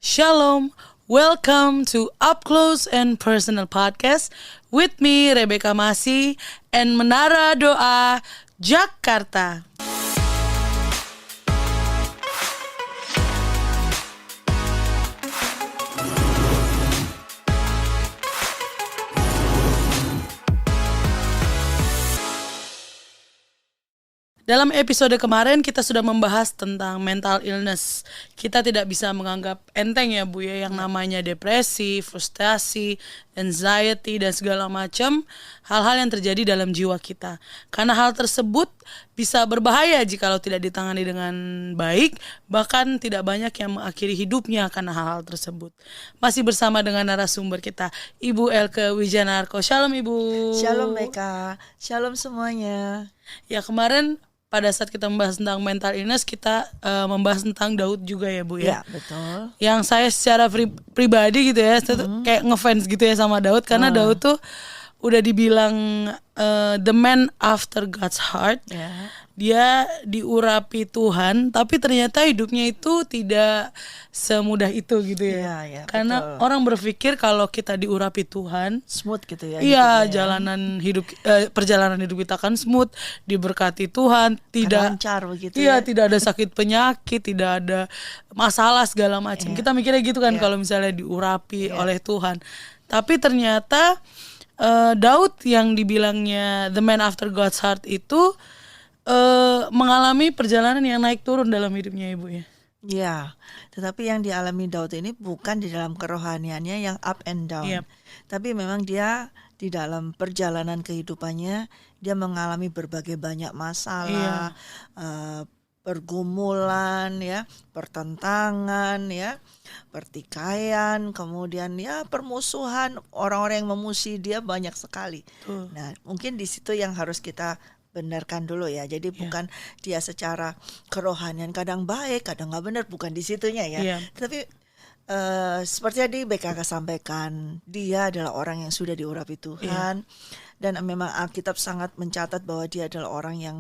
Shalom, welcome to Up Close and Personal Podcast with me Rebecca Masi and Menara Doa Jakarta. Dalam episode kemarin kita sudah membahas tentang mental illness. Kita tidak bisa menganggap enteng ya Bu ya, yang namanya depresi, frustasi, anxiety dan segala macam hal-hal yang terjadi dalam jiwa kita. Karena hal tersebut bisa berbahaya jika tidak ditangani dengan baik, bahkan tidak banyak yang mengakhiri hidupnya karena hal-hal tersebut. Masih bersama dengan narasumber kita, Ibu Elke Wijanarko. Shalom Ibu. Shalom Eka, shalom semuanya. Ya, kemarin pada saat kita membahas tentang mental illness, kita membahas tentang Daud juga ya Bu ya. Ya, betul. Yang saya secara pribadi gitu ya, kayak ngefans gitu ya sama Daud. Karena Daud tuh udah dibilang the man after God's heart. Ya. Dia diurapi Tuhan, tapi ternyata hidupnya itu tidak semudah itu gitu ya. Ya, Karena betul. orang berpikir kalau kita diurapi Tuhan, Smooth gitu ya. iya, hidupnya perjalanan hidup kita kan smooth, diberkati Tuhan, tidak lancar begitu iya, ya. tidak ada sakit penyakit, tidak ada masalah segala macam. Iya. Kita mikirnya gitu kan Iya. kalau misalnya diurapi Iya. oleh Tuhan. Tapi ternyata Daud yang dibilangnya the man after God's heart itu mengalami perjalanan yang naik turun dalam hidupnya Ibu ya. Ya, tetapi yang dialami Daud ini bukan di dalam kerohaniannya yang up and down. Yep. Tapi memang dia di dalam perjalanan kehidupannya dia mengalami berbagai banyak masalah, pergumulan ya, pertentangan ya, pertikaian, kemudian ya permusuhan, orang-orang yang memusuhi dia banyak sekali. Nah, mungkin di situ yang harus kita benarkan dulu ya. Jadi bukan dia secara kerohanian kadang baik, kadang nggak benar, bukan di situnya ya. Iya. Tapi seperti tadi BKK sampaikan, dia adalah orang yang sudah diurapi Tuhan. Dan memang Alkitab sangat mencatat bahwa dia adalah orang yang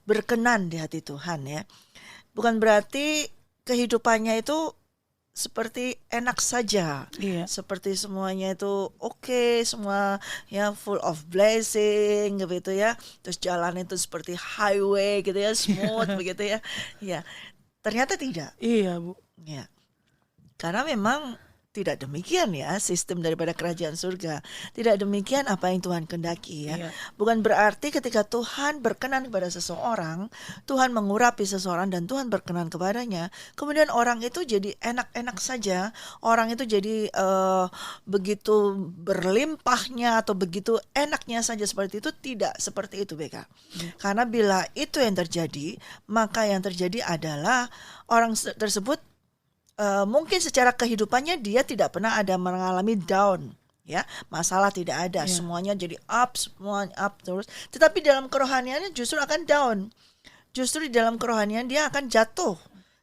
berkenan di hati Tuhan ya. Bukan berarti kehidupannya itu seperti enak saja, seperti semuanya itu oke, semua ya full of blessing gitu ya, terus jalan itu seperti highway gitu ya, smooth begitu ya, ya ternyata tidak, Iya Bu. ya karena memang tidak demikian ya sistem daripada kerajaan surga. Tidak demikian apa yang Tuhan kehendaki ya. Bukan berarti ketika Tuhan berkenan kepada seseorang, Tuhan mengurapi seseorang dan Tuhan berkenan kepadanya, kemudian orang itu jadi enak-enak saja, orang itu jadi begitu berlimpahnya atau begitu enaknya saja seperti itu. Tidak seperti itu BK. Karena bila itu yang terjadi, maka yang terjadi adalah orang tersebut mungkin secara kehidupannya dia tidak pernah ada mengalami down ya, masalah tidak ada, semuanya jadi up, semuanya up terus. Tetapi dalam kerohaniannya justru akan down. Justru di dalam kerohanian dia akan jatuh.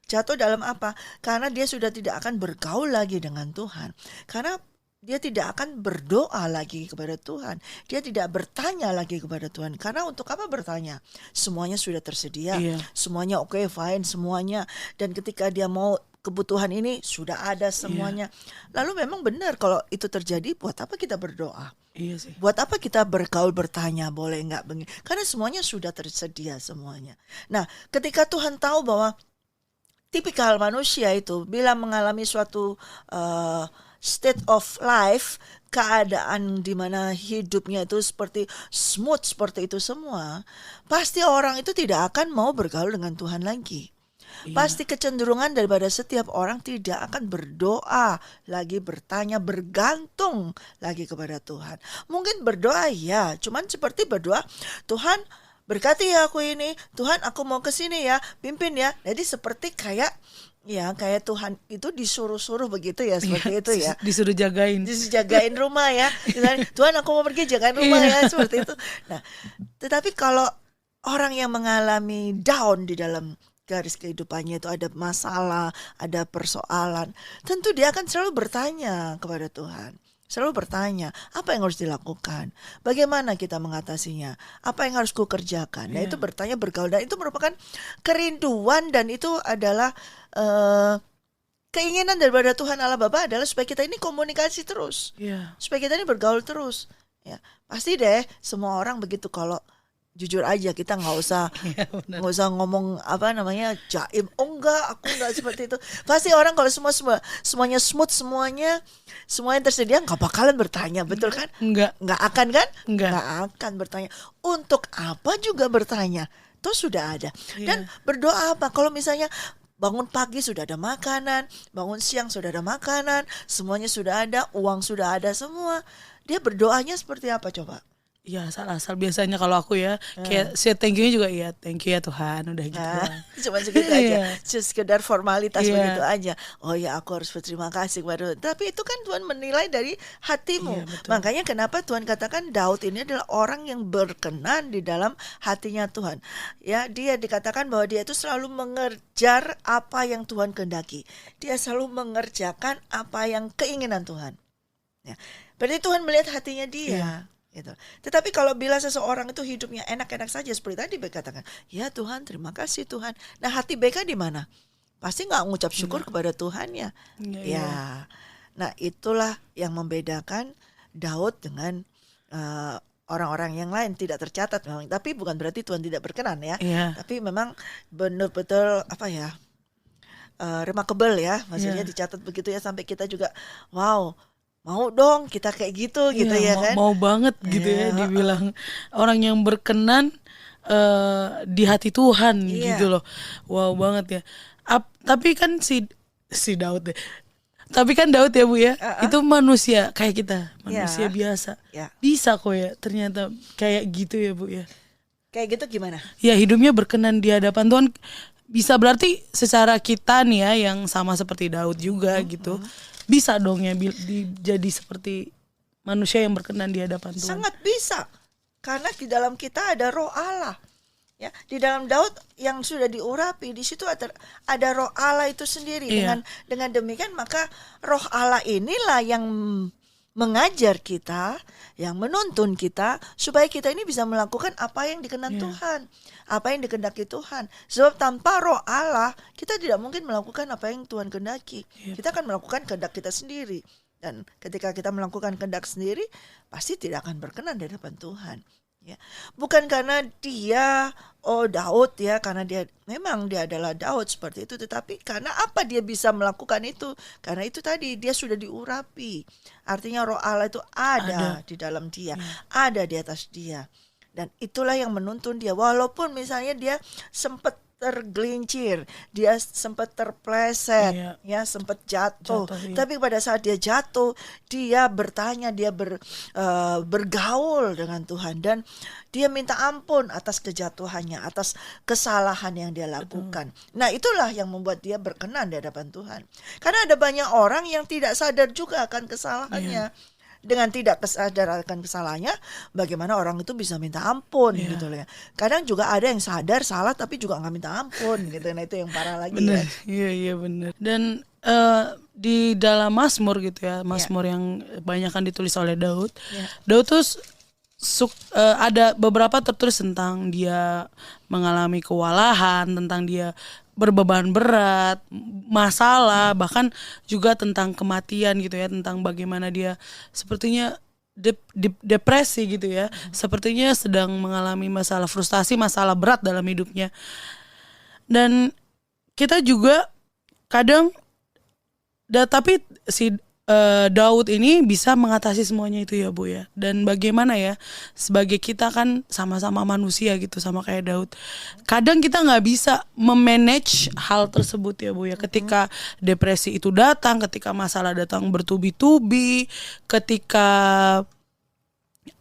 Jatuh dalam apa? Karena dia sudah tidak akan bergaul lagi dengan Tuhan. Karena dia tidak akan berdoa lagi kepada Tuhan. Dia tidak bertanya lagi kepada Tuhan. Karena untuk apa bertanya? Semuanya sudah tersedia. Semuanya oke, fine semuanya. Dan ketika dia mau kebutuhan ini sudah ada semuanya. Lalu memang benar kalau itu terjadi, buat apa kita berdoa? Iya sih. Buat apa kita bergaul bertanya boleh nggak begini? Karena semuanya sudah tersedia semuanya. Nah, ketika Tuhan tahu bahwa tipikal manusia itu bila mengalami suatu state of life, keadaan di mana hidupnya itu seperti smooth seperti itu semua, pasti orang itu tidak akan mau bergaul dengan Tuhan lagi. Pasti kecenderungan daripada setiap orang tidak akan berdoa lagi, bertanya, bergantung lagi kepada Tuhan. Mungkin berdoa ya, cuman seperti berdoa, Tuhan berkati ya aku ini, Tuhan aku mau ke sini ya, pimpin ya. Jadi seperti kayak Tuhan itu disuruh-suruh begitu ya, seperti itu ya. Disuruh jagain rumah ya. Tuhan aku mau pergi jagain rumah ya, seperti itu. Nah, tetapi kalau orang yang mengalami down di dalam garis kehidupannya itu ada masalah, ada persoalan, tentu dia akan selalu bertanya kepada Tuhan. Selalu bertanya, apa yang harus dilakukan? Bagaimana kita mengatasinya? Apa yang harus kukerjakan? Nah, itu bertanya, bergaul, dan itu merupakan kerinduan, dan itu adalah keinginan daripada Tuhan Allah Bapa adalah supaya kita ini komunikasi terus, Iya. supaya kita ini bergaul terus. Ya, pasti deh semua orang begitu. Kalau jujur aja kita nggak usah Iya, benar. ngomong apa namanya jaim. Oh enggak, aku enggak seperti itu. Pasti orang kalau semuanya smooth, semuanya tersedia, nggak bakalan bertanya, betul kan? Enggak. Nggak akan kan? Enggak. Nggak akan bertanya. Untuk apa juga bertanya? Toh sudah ada. Dan Iya. berdoa apa? Kalau misalnya bangun pagi sudah ada makanan, bangun siang sudah ada makanan, semuanya sudah ada, uang sudah ada semua. Dia berdoanya seperti apa coba? Iya, asal biasanya kalau aku ya kayak say thank you juga, iya thank you ya Tuhan, udah gitu Nah, doang. cuma segitu aja, Iya. sekedar formalitas Iya. begitu aja. Oh ya, aku harus berterima kasih kepada Tuhan. Tapi itu kan Tuhan menilai dari hatimu. Iya, betul. Makanya kenapa Tuhan katakan Daud ini adalah orang yang berkenan di dalam hatinya Tuhan. Ya, dia dikatakan bahwa dia itu selalu mengejar apa yang Tuhan kehendaki. Dia selalu mengerjakan apa yang keinginan Tuhan. Ya, berarti Tuhan melihat hatinya dia. Gitu. Tetapi kalau bila seseorang itu hidupnya enak-enak saja seperti tadi BK katakan, ya Tuhan terima kasih Tuhan. Nah hati BK di mana? Pasti nggak mengucap syukur kepada Tuhannya. Iya, Ya, iya. nah itulah yang membedakan Daud dengan orang-orang yang lain. Tidak tercatat memang, tapi bukan berarti Tuhan tidak berkenan ya. Iya. Tapi memang benar-betul apa ya? Remarkable ya, maksudnya Iya. dicatat begitu ya sampai kita juga wow. Mau dong kita kayak gitu Iya, ya kan? mau banget gitu ya Iya, dibilang orang yang berkenan di hati Tuhan Iya. gitu loh. Wow banget ya. Tapi kan si Daud deh. Tapi kan Daud ya Bu ya, itu manusia kayak kita, manusia biasa. Ya. Bisa kok ya ternyata kayak gitu ya Bu ya. Kayak gitu gimana? Ya hidupnya berkenan di hadapan Tuhan. Bisa berarti secara kita nih ya yang sama seperti Daud juga gitu. Bisa dong ya jadi seperti manusia yang berkenan di hadapan Tuhan. Sangat bisa. Karena di dalam kita ada roh Allah. Ya, di dalam Daud yang sudah diurapi, di situ ada roh Allah itu sendiri. Iya. Dengan demikian maka roh Allah inilah yang mengajar kita, yang menuntun kita supaya kita ini bisa melakukan apa yang dikenan Tuhan, apa yang dikehendaki Tuhan. Sebab tanpa roh Allah kita tidak mungkin melakukan apa yang Tuhan kehendaki. Kita akan melakukan kehendak kita sendiri. Dan ketika kita melakukan kehendak sendiri, pasti tidak akan berkenan di hadapan Tuhan. Ya, bukan karena dia Daud ya, karena dia memang dia adalah Daud seperti itu, tetapi karena apa dia bisa melakukan itu? Karena itu tadi dia sudah diurapi. Artinya roh Allah itu ada di dalam dia, ada di atas dia. Dan itulah yang menuntun dia walaupun misalnya dia sempat tergelincir, dia sempat terpleset, ya sempat jatuh. Iya. Tapi pada saat dia jatuh, dia bertanya, dia bergaul dengan Tuhan dan dia minta ampun atas kejatuhannya, atas kesalahan yang dia lakukan. Nah, itulah yang membuat dia berkenan di hadapan Tuhan. Karena ada banyak orang yang tidak sadar juga akan kesalahannya. Dengan tidak sadar akan kesalahannya, bagaimana orang itu bisa minta ampun gitu loh ya. Kadang juga ada yang sadar salah tapi juga nggak minta ampun gitu. Nah itu yang parah lagi. Bener. Ya. Iya benar. Dan di dalam Mazmur gitu ya, Mazmur yang banyak kan ditulis oleh Daud. Daud tuh ada beberapa tertulis tentang dia mengalami kewalahan, tentang dia berbeban berat, masalah, bahkan juga tentang kematian gitu ya, tentang bagaimana dia sepertinya depresi gitu ya, sepertinya sedang mengalami masalah frustasi, masalah berat dalam hidupnya. Dan kita juga kadang tapi si Daud ini bisa mengatasi semuanya itu ya Bu ya. Dan bagaimana ya, sebagai kita kan sama-sama manusia gitu, sama kayak Daud. Kadang kita nggak bisa memanage hal tersebut ya Bu ya. Ketika depresi itu datang, ketika masalah datang bertubi-tubi, ketika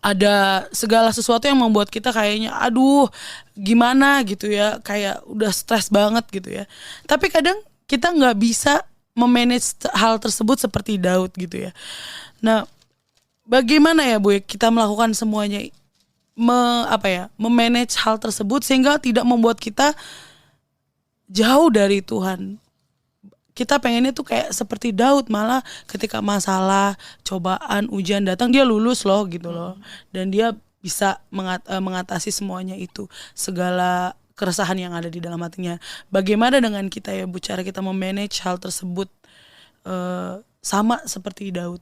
ada segala sesuatu yang membuat kita kayaknya aduh gimana gitu ya, kayak udah stres banget gitu ya. Tapi kadang kita nggak bisa memanage hal tersebut seperti Daud gitu ya. Nah, bagaimana ya Bu kita melakukan semuanya, memanage hal tersebut sehingga tidak membuat kita jauh dari Tuhan. Kita pengennya tuh kayak seperti Daud, malah ketika masalah, cobaan, ujian datang dia lulus loh gitu loh. Dan dia bisa mengatasi semuanya itu, segala keresahan yang ada di dalam hatinya. Bagaimana dengan kita ya Bu, cara kita memanage hal tersebut sama seperti Daud.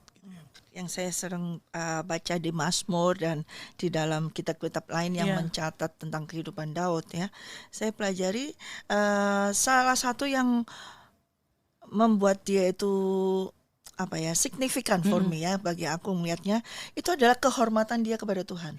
Yang saya sering baca di Mazmur dan di dalam kitab-kitab lain yang mencatat tentang kehidupan Daud ya, saya pelajari salah satu yang membuat dia itu signifikan for me ya, bagi aku melihatnya itu adalah kehormatan dia kepada Tuhan.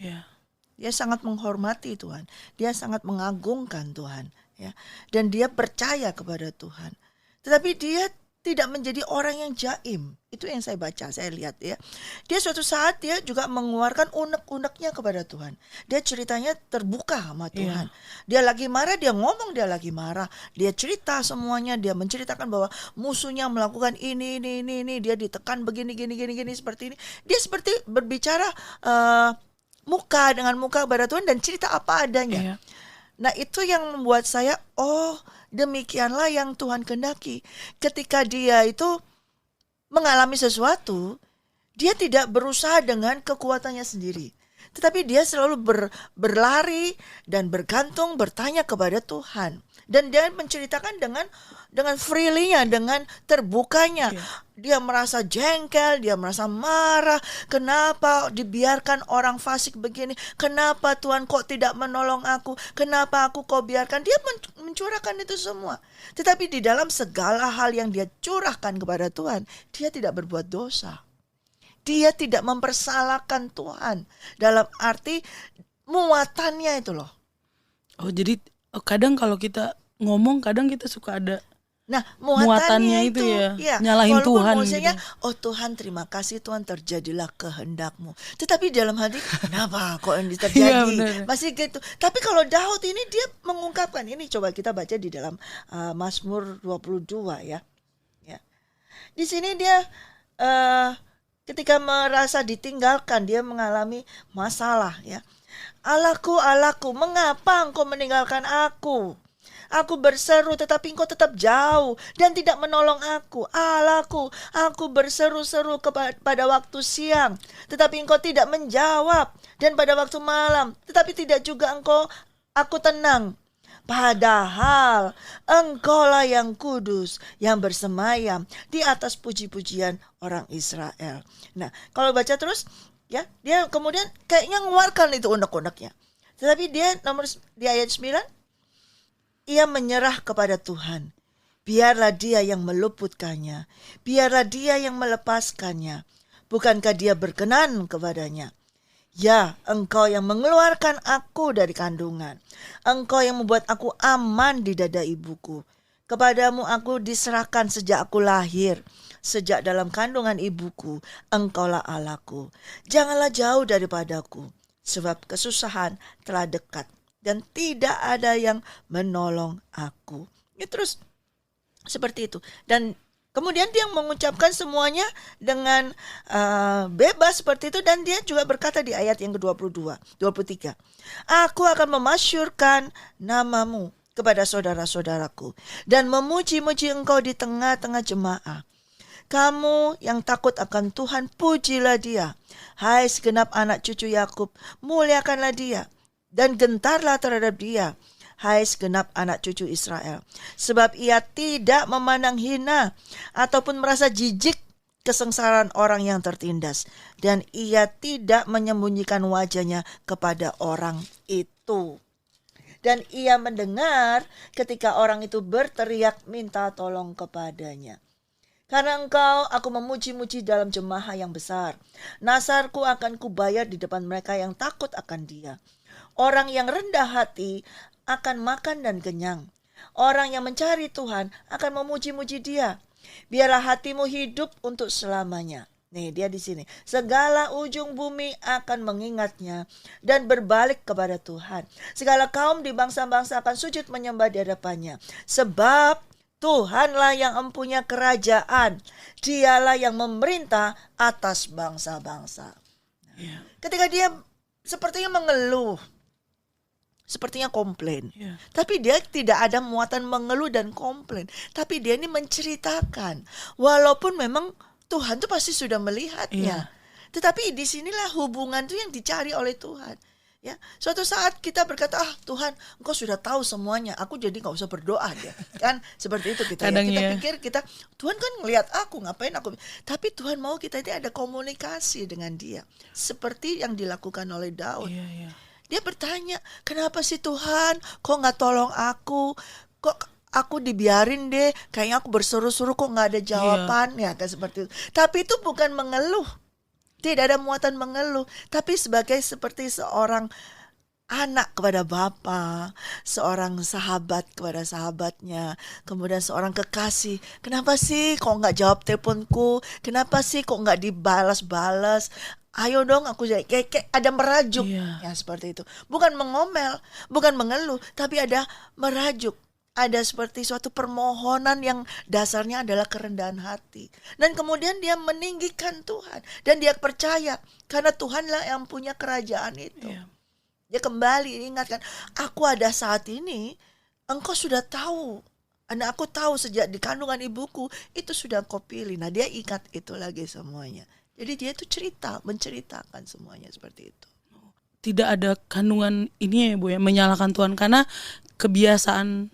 Dia sangat menghormati Tuhan, dia sangat mengagungkan Tuhan ya, dan dia percaya kepada Tuhan. Tetapi dia tidak menjadi orang yang jaim. Itu yang saya baca, saya lihat ya. Dia suatu saat dia juga mengeluarkan unek-uneknya kepada Tuhan. Dia ceritanya terbuka sama Tuhan. Dia lagi marah, dia ngomong dia lagi marah. Dia cerita semuanya, dia menceritakan bahwa musuhnya melakukan ini. Dia ditekan begini, gini, seperti ini. Dia seperti berbicara muka dengan muka kepada Tuhan dan cerita apa adanya. Nah itu yang membuat saya, demikianlah yang Tuhan kehendaki. Ketika dia itu mengalami sesuatu, dia tidak berusaha dengan kekuatannya sendiri. Tetapi dia selalu berlari dan bergantung, bertanya kepada Tuhan. Dan dia menceritakan dengan freely-nya, dengan terbukanya. Dia merasa jengkel, dia merasa marah. Kenapa dibiarkan orang fasik begini? Kenapa Tuhan kok tidak menolong aku? Kenapa aku kok biarkan? Dia mencurahkan itu semua. Tetapi di dalam segala hal yang dia curahkan kepada Tuhan, dia tidak berbuat dosa. Dia tidak mempersalahkan Tuhan. Dalam arti muatannya itu loh. Jadi kadang kalau kita ngomong, kadang kita suka ada muatannya itu ya, nyalahin Tuhan maksudnya, gitu. Tuhan terima kasih Tuhan, terjadilah kehendak-Mu. Tetapi dalam hati, kenapa kok ini terjadi? Masih gitu. Tapi kalau Daud ini dia mengungkapkan, ini coba kita baca di dalam Mazmur 22 ya. Di sini dia ketika merasa ditinggalkan, dia mengalami masalah ya. Allahku, mengapa engkau meninggalkan aku? Aku berseru tetapi engkau tetap jauh dan tidak menolong aku. Allahku, aku berseru-seru pada waktu siang, tetapi engkau tidak menjawab. Dan pada waktu malam, tetapi tidak juga aku tenang. Padahal engkaulah yang kudus, yang bersemayam di atas puji-pujian orang Israel. Nah, kalau baca terus, ya, dia kemudian kayaknya mengeluarkan itu unek-uneknya. Tetapi dia di ayat 9, ia menyerah kepada Tuhan. Biarlah dia yang meluputkannya. Biarlah dia yang melepaskannya. Bukankah dia berkenan kepadanya? Ya, engkau yang mengeluarkan aku dari kandungan. Engkau yang membuat aku aman di dada ibuku. Kepadamu aku diserahkan sejak aku lahir. Sejak dalam kandungan ibuku, engkaulah Allahku. Janganlah jauh daripadaku, sebab kesusahan telah dekat. Dan tidak ada yang menolong aku. Ya, terus seperti itu. Dan kemudian dia mengucapkan semuanya dengan bebas seperti itu. Dan dia juga berkata di ayat yang ke-23. Aku akan memasyurkan namamu kepada saudara-saudaraku. Dan memuji-muji engkau di tengah-tengah jemaah. Kamu yang takut akan Tuhan, pujilah dia. Hai segenap anak cucu Yakub, muliakanlah dia. Dan gentarlah terhadap dia, hai segenap anak cucu Israel. Sebab ia tidak memandang hina ataupun merasa jijik kesengsaraan orang yang tertindas. Dan ia tidak menyembunyikan wajahnya kepada orang itu. Dan ia mendengar ketika orang itu berteriak minta tolong kepadanya. Karena engkau, aku memuji-muji dalam jemaah yang besar. Nasarku akan kubayar di depan mereka yang takut akan dia. Orang yang rendah hati akan makan dan kenyang. Orang yang mencari Tuhan akan memuji-muji dia. Biarlah hatimu hidup untuk selamanya. Nih dia di sini. Segala ujung bumi akan mengingatnya dan berbalik kepada Tuhan. Segala kaum di bangsa-bangsa akan sujud menyembah di hadapannya. Sebab Tuhanlah yang mempunyai kerajaan. Dialah yang memerintah atas bangsa-bangsa. Ketika dia sepertinya mengeluh, sepertinya komplain. Tapi dia tidak ada muatan mengeluh dan komplain. Tapi dia ini menceritakan. Walaupun memang Tuhan itu pasti sudah melihatnya. Tetapi disinilah hubungan itu yang dicari oleh Tuhan. Ya, suatu saat kita berkata, Tuhan, Engkau sudah tahu semuanya, aku jadi nggak usah berdoa deh. Kan seperti itu kita. Kadang Kita ya. pikir Tuhan kan ngelihat aku, ngapain aku? Tapi Tuhan mau kita ini ada komunikasi dengan Dia, seperti yang dilakukan oleh Daud. Iya. Dia bertanya, kenapa sih Tuhan, kok nggak tolong aku? Kok aku dibiarin deh, kayaknya aku berseru-seru kok nggak ada jawaban, ya kayak seperti itu. Tapi itu bukan mengeluh. Tidak ada muatan mengeluh, tapi seperti seorang anak kepada bapa, seorang sahabat kepada sahabatnya, kemudian seorang kekasih. Kenapa sih kok nggak jawab teleponku? Kenapa sih kok nggak dibalas-balas? Ayo dong, aku jadi kayak ada merajuk, ya seperti itu. Bukan mengomel, bukan mengeluh, tapi ada merajuk. Ada seperti suatu permohonan yang dasarnya adalah kerendahan hati. Dan kemudian dia meninggikan Tuhan. Dan dia percaya karena Tuhanlah yang punya kerajaan itu. Dia kembali ingatkan, aku ada saat ini, engkau sudah tahu. Dan aku tahu sejak di kandungan ibuku, itu sudah engkau pilih. Nah dia ingat itu lagi semuanya. Jadi dia itu menceritakan semuanya seperti itu. Tidak ada kandungan ini ya Bu ya, menyalahkan Tuhan. Karena kebiasaan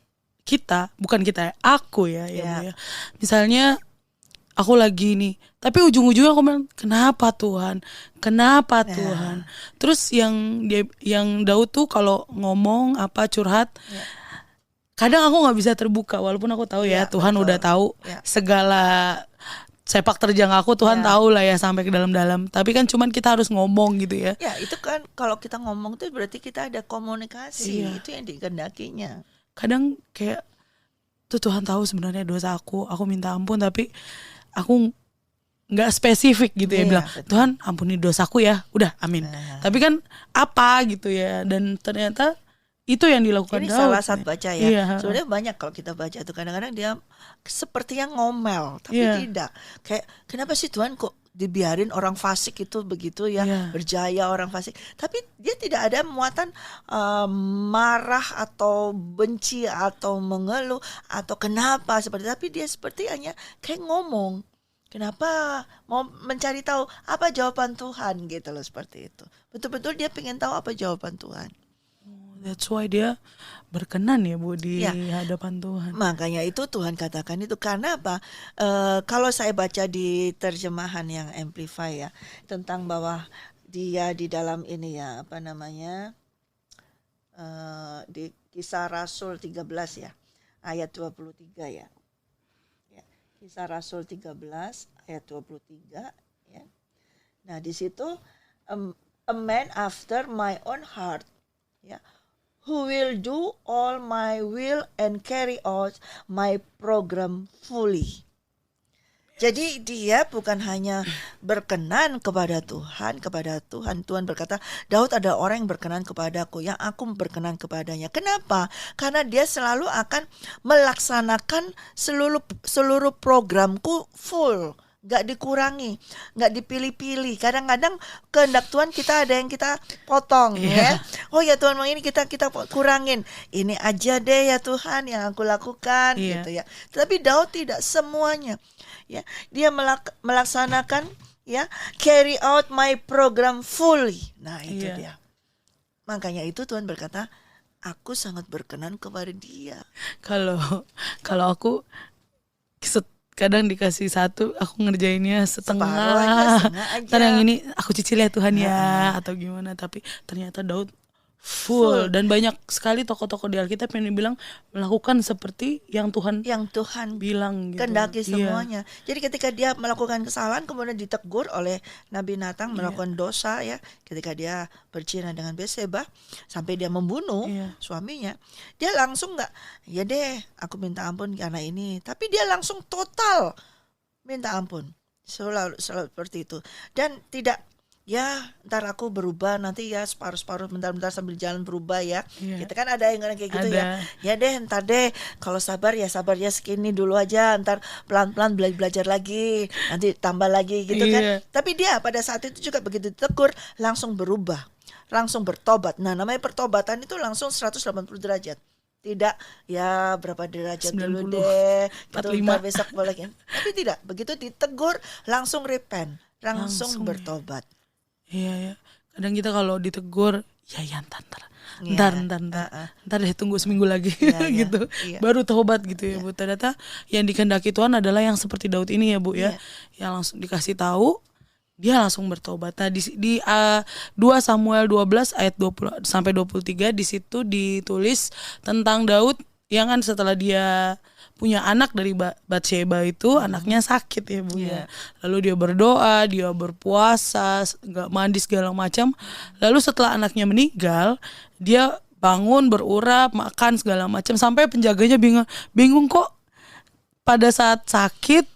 kita, bukan kita ya, aku ya Bu ya. Misalnya aku lagi nih, tapi ujung-ujungnya aku bilang, kenapa Tuhan? Terus yang Daud tuh kalau ngomong apa curhat, kadang aku nggak bisa terbuka, walaupun aku tahu ya Tuhan betul. Udah tahu segala sepak terjang aku, Tuhan tahu lah ya sampai ke dalam-dalam. Tapi kan cuman kita harus ngomong gitu ya. Ya itu kan kalau kita ngomong tuh berarti kita ada komunikasi, itu yang dikehendakinya. Kadang kayak tuh Tuhan tahu sebenarnya dosa aku minta ampun, tapi aku nggak spesifik gitu ya, bilang betul. Tuhan ampuni dosaku ya, udah amin. Tapi kan apa gitu ya, dan ternyata itu yang dilakukan ini Daud. Salah satu baca ya. Sebenarnya banyak kalau kita baca tuh kadang-kadang dia seperti yang ngomel, tapi tidak. Kayak kenapa sih Tuhan kok dibiarin orang fasik itu begitu ya, berjaya orang fasik. Tapi dia tidak ada muatan marah atau benci atau mengeluh atau kenapa seperti. Tapi dia seperti hanya kayak ngomong. Kenapa mau mencari tahu apa jawaban Tuhan gitu loh, seperti itu. Betul-betul dia pengen tahu apa jawaban Tuhan. That's why dia berkenan ya Bu di hadapan Tuhan. Makanya itu Tuhan katakan itu karena apa? Kalau saya baca di terjemahan yang Amplify ya, tentang bahwa dia di dalam ini ya, apa namanya, di Kisah Rasul 13 ya, ayat 23 ya. Kisah Rasul 13 ayat 23 ya. Nah di situ a man after my own heart ya, who will do all my will and carry out my program fully. Jadi dia bukan hanya berkenan kepada Tuhan. Tuhan berkata, Daud ada orang yang berkenan kepadaku, yang aku berkenan kepadanya. Kenapa? Karena dia selalu akan melaksanakan seluruh programku full. Gak dikurangi, gak dipilih-pilih. Kadang-kadang kehendak Tuhan kita ada yang kita potong ya. Oh ya Tuhan, mau ini kita kurangin. Ini aja deh ya Tuhan yang aku lakukan gitu ya. Tapi Daud tidak semuanya. Ya, dia melaksanakan ya, carry out my program fully. Nah, itu dia. Makanya itu Tuhan berkata, aku sangat berkenan kepada dia. Kalau aku kadang dikasih satu, aku ngerjainnya setengah. Ntar yang ini aku cicil ya Tuhan ya, atau gimana. Tapi ternyata Daud full. Dan banyak sekali tokoh-tokoh di Alkitab yang dibilang melakukan seperti yang Tuhan bilang gitu. Kehendaki semuanya. Jadi ketika dia melakukan kesalahan kemudian ditegur oleh Nabi Nathan melakukan dosa ya, ketika dia berzina dengan Betseba sampai dia membunuh suaminya, dia langsung enggak, ya deh aku minta ampun karena ini, tapi dia langsung total minta ampun. Selalu seperti itu. Dan tidak ya ntar aku berubah nanti ya separuh-separuh, bentar-bentar sambil jalan berubah ya. Kita kan ada yang kayak gitu ya. Ya deh ntar deh kalau sabar ya segini dulu aja, ntar pelan-pelan belajar lagi, nanti tambah lagi gitu kan. Tapi dia pada saat itu juga begitu ditegur langsung berubah, langsung bertobat. Nah namanya pertobatan itu langsung 180 derajat. Tidak ya berapa derajat 90, dulu deh gitu, ntar besok boleh. Tapi tidak, begitu ditegur langsung repent, langsung bertobat. Iya ya. Kadang kita kalau ditegur ya ntar Iya. ntar deh tunggu seminggu lagi Iya, iya, gitu, iya. baru tobat gitu ya Bu. Ternyata yang dikehendaki Tuhan adalah yang seperti Daud ini ya Bu ya, Iya. yang langsung dikasih tahu dia langsung bertobat. Nah di 2 Samuel 12 ayat 20 sampai 23 di situ ditulis tentang Daud yang kan setelah dia punya anak dari Batsheba itu, anaknya sakit ya Bu ya. Lalu dia berdoa, dia berpuasa, nggak mandi segala macam. Lalu setelah anaknya meninggal, dia bangun, berurap, makan segala macam, sampai penjaganya bingung kok pada saat sakit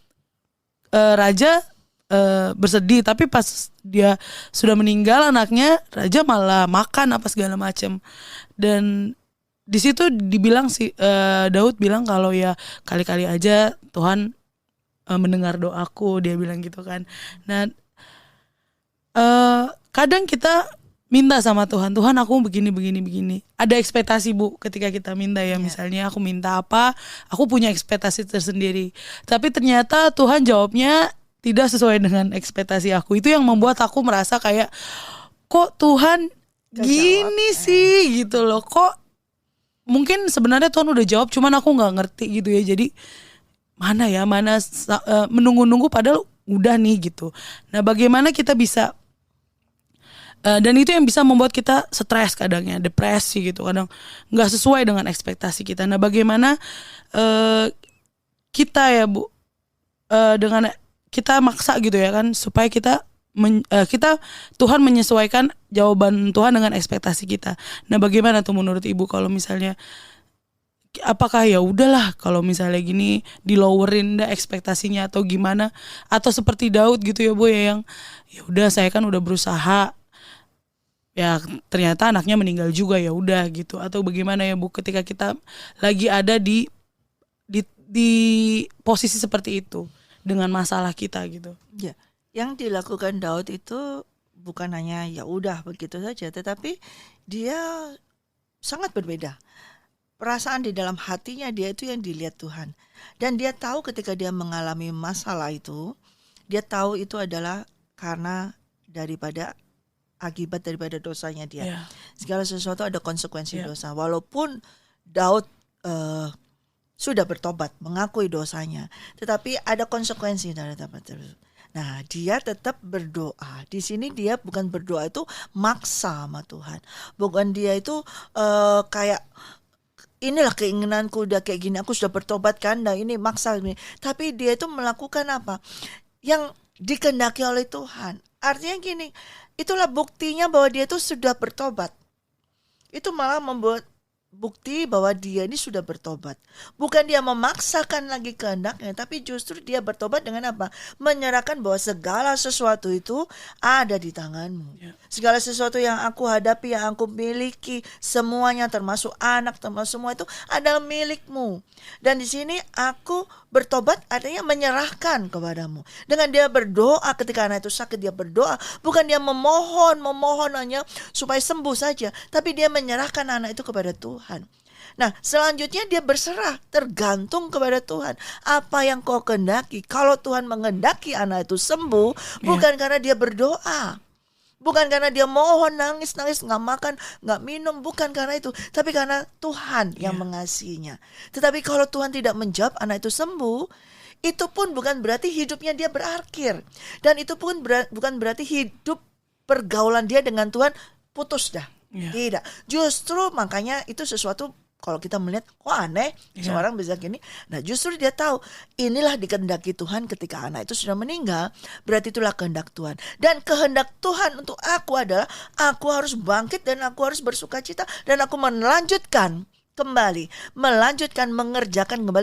raja bersedih, tapi pas dia sudah meninggal anaknya, raja malah makan apa segala macam. Dan di situ dibilang Daud bilang kalau ya kali-kali aja Tuhan mendengar doaku, dia bilang gitu kan. Nah kadang kita minta sama Tuhan aku begini. Ada ekspektasi Bu ketika kita minta ya, misalnya aku minta apa, aku punya ekspektasi tersendiri. Tapi ternyata Tuhan jawabnya tidak sesuai dengan ekspektasi aku. Itu yang membuat aku merasa kayak, kok Tuhan gini sih gitu loh. Kok mungkin sebenarnya Tuhan udah jawab, cuman aku nggak ngerti gitu ya. Jadi mana menunggu-nunggu padahal udah nih gitu. Nah bagaimana kita bisa dan itu yang bisa membuat kita stres kadangnya, depresi gitu, kadang nggak sesuai dengan ekspektasi kita. Nah bagaimana kita ya Bu dengan kita maksa gitu ya kan, supaya kita Tuhan menyesuaikan jawaban Tuhan dengan ekspektasi kita. Nah bagaimana tuh menurut Ibu kalau misalnya apakah ya udahlah kalau misalnya gini dilowerin dah ekspektasinya atau gimana, atau seperti Daud gitu ya Bu ya, yang ya udah saya kan udah berusaha ya ternyata anaknya meninggal juga, ya udah gitu. Atau bagaimana ya Bu ketika kita lagi ada di posisi seperti itu dengan masalah kita gitu. Ya, yang dilakukan Daud itu bukan hanya ya udah begitu saja, tetapi dia sangat berbeda. Perasaan di dalam hatinya dia itu yang dilihat Tuhan. Dan dia tahu ketika dia mengalami masalah itu, dia tahu itu adalah karena akibat daripada dosanya dia. Segala sesuatu ada konsekuensi dosa. Walaupun Daud sudah bertobat, mengakui dosanya, tetapi ada konsekuensi dari tobat tersebut. Nah, dia tetap berdoa. Di sini dia bukan berdoa itu maksa sama Tuhan. Bukan dia itu kayak inilah keinginanku udah kayak gini, aku sudah bertobat kan, nah ini maksa ini. Tapi dia itu melakukan apa? Yang dikehendaki oleh Tuhan. Artinya gini, itulah buktinya bahwa dia itu sudah bertobat. Itu malah membuat bukti bahwa dia ini sudah bertobat. Bukan dia memaksakan lagi kehendaknya, tapi justru dia bertobat dengan apa? Menyerahkan bahwa segala sesuatu itu ada di tanganmu. Segala sesuatu yang aku hadapi, yang aku miliki, semuanya termasuk anak, termasuk semua itu adalah milikmu. Dan di sini aku bertobat artinya menyerahkan kepadamu. Dengan dia berdoa ketika anak itu sakit, dia berdoa. Bukan dia memohon hanya supaya sembuh saja, tapi dia menyerahkan anak itu kepada Tuhan. Nah, selanjutnya dia berserah, tergantung kepada Tuhan. Apa yang kau kehendaki? Kalau Tuhan mengendaki anak itu sembuh, bukan karena dia berdoa, bukan karena dia mohon, nangis, nggak makan, nggak minum, bukan karena itu, tapi karena Tuhan yang mengasihinya. Tetapi kalau Tuhan tidak menjawab anak itu sembuh, itu pun bukan berarti hidupnya dia berakhir, dan itu pun bukan berarti hidup pergaulan dia dengan Tuhan putus dah. Tidak, justru makanya itu sesuatu. Kalau kita melihat, kok aneh, seorang bisa gini. Nah, justru dia tahu, inilah dikehendaki Tuhan ketika anak itu sudah meninggal. Berarti itulah kehendak Tuhan. Dan kehendak Tuhan untuk aku adalah, aku harus bangkit dan aku harus bersuka cita. Dan aku mengerjakan kembali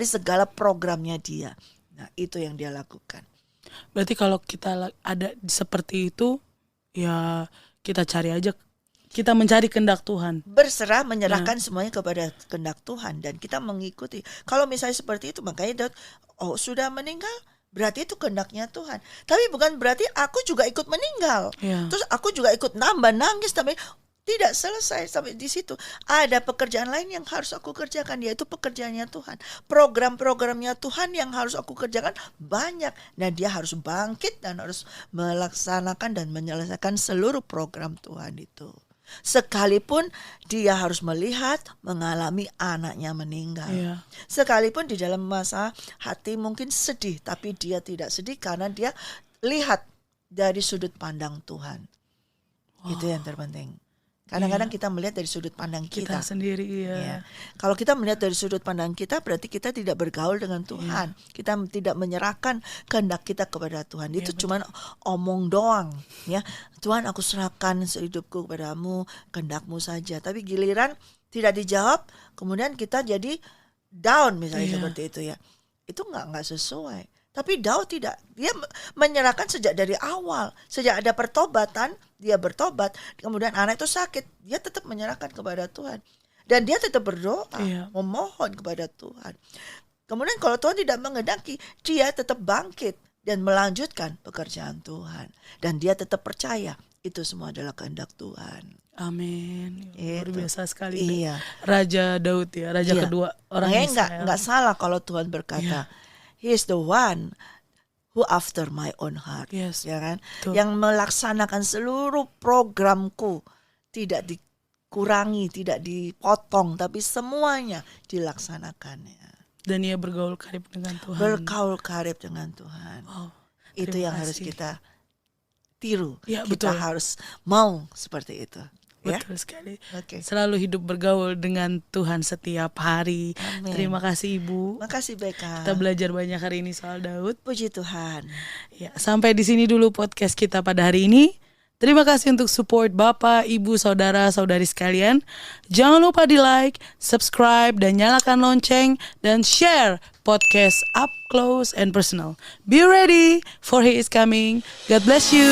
segala programnya dia. Nah, itu yang dia lakukan. Berarti kalau kita ada seperti itu, ya kita cari aja. Kita mencari kehendak Tuhan. Berserah, menyerahkan semuanya kepada kehendak Tuhan. Dan kita mengikuti. Kalau misalnya seperti itu, makanya sudah meninggal, berarti itu kehendaknya Tuhan. Tapi bukan berarti aku juga ikut meninggal. Terus aku juga ikut nambah nangis. Tapi tidak selesai sampai di situ. Ada pekerjaan lain yang harus aku kerjakan, yaitu pekerjaannya Tuhan. Program-programnya Tuhan yang harus aku kerjakan banyak. Nah, dia harus bangkit dan harus melaksanakan dan menyelesaikan seluruh program Tuhan itu. Sekalipun dia harus melihat, mengalami anaknya meninggal. Iya. Sekalipun di dalam masa hati mungkin sedih, tapi dia tidak sedih karena dia lihat dari sudut pandang Tuhan. Itu yang terpenting. Kadang-kadang kita melihat dari sudut pandang Kita sendiri, Ya. Kalau kita melihat dari sudut pandang kita, berarti kita tidak bergaul dengan Tuhan. Kita tidak menyerahkan kehendak kita kepada Tuhan. Itu cuma omong doang, ya. Tuhan, aku serahkan hidupku kepadamu, kehendakmu saja. Tapi giliran tidak dijawab, kemudian kita jadi down misalnya seperti itu ya. Itu nggak sesuai. Tapi Daud tidak, dia menyerahkan sejak dari awal, sejak ada pertobatan, dia bertobat, kemudian anak itu sakit, dia tetap menyerahkan kepada Tuhan. Dan dia tetap berdoa, memohon kepada Tuhan. Kemudian kalau Tuhan tidak menghendaki, dia tetap bangkit dan melanjutkan pekerjaan Tuhan. Dan dia tetap percaya, itu semua adalah kehendak Tuhan. Amin. Luar biasa sekali. Iya. Raja Daud ya, raja kedua orang Israel. Enggak salah kalau Tuhan berkata, He is the one who after my own heart. Yes. Ya kan? Betul. Yang melaksanakan seluruh programku, tidak dikurangi, tidak dipotong, tapi semuanya dilaksanakannya. Dan ia bergaul karib dengan Tuhan. Bergaul karib dengan Tuhan. Wow, itu yang harus kita tiru. Ya, kita betul. harus mau seperti itu. Betul sekali. Oke. Selalu hidup bergaul dengan Tuhan setiap hari. Amin. Terima kasih Ibu. Makasih Beka. Kita belajar banyak hari ini soal Daud. Puji Tuhan. Ya, sampai di sini dulu podcast kita pada hari ini. Terima kasih untuk support Bapak, Ibu, Saudara, Saudari sekalian. Jangan lupa di like, subscribe, dan nyalakan lonceng. Dan share podcast Up Close and Personal. Be ready for He is coming. God bless you.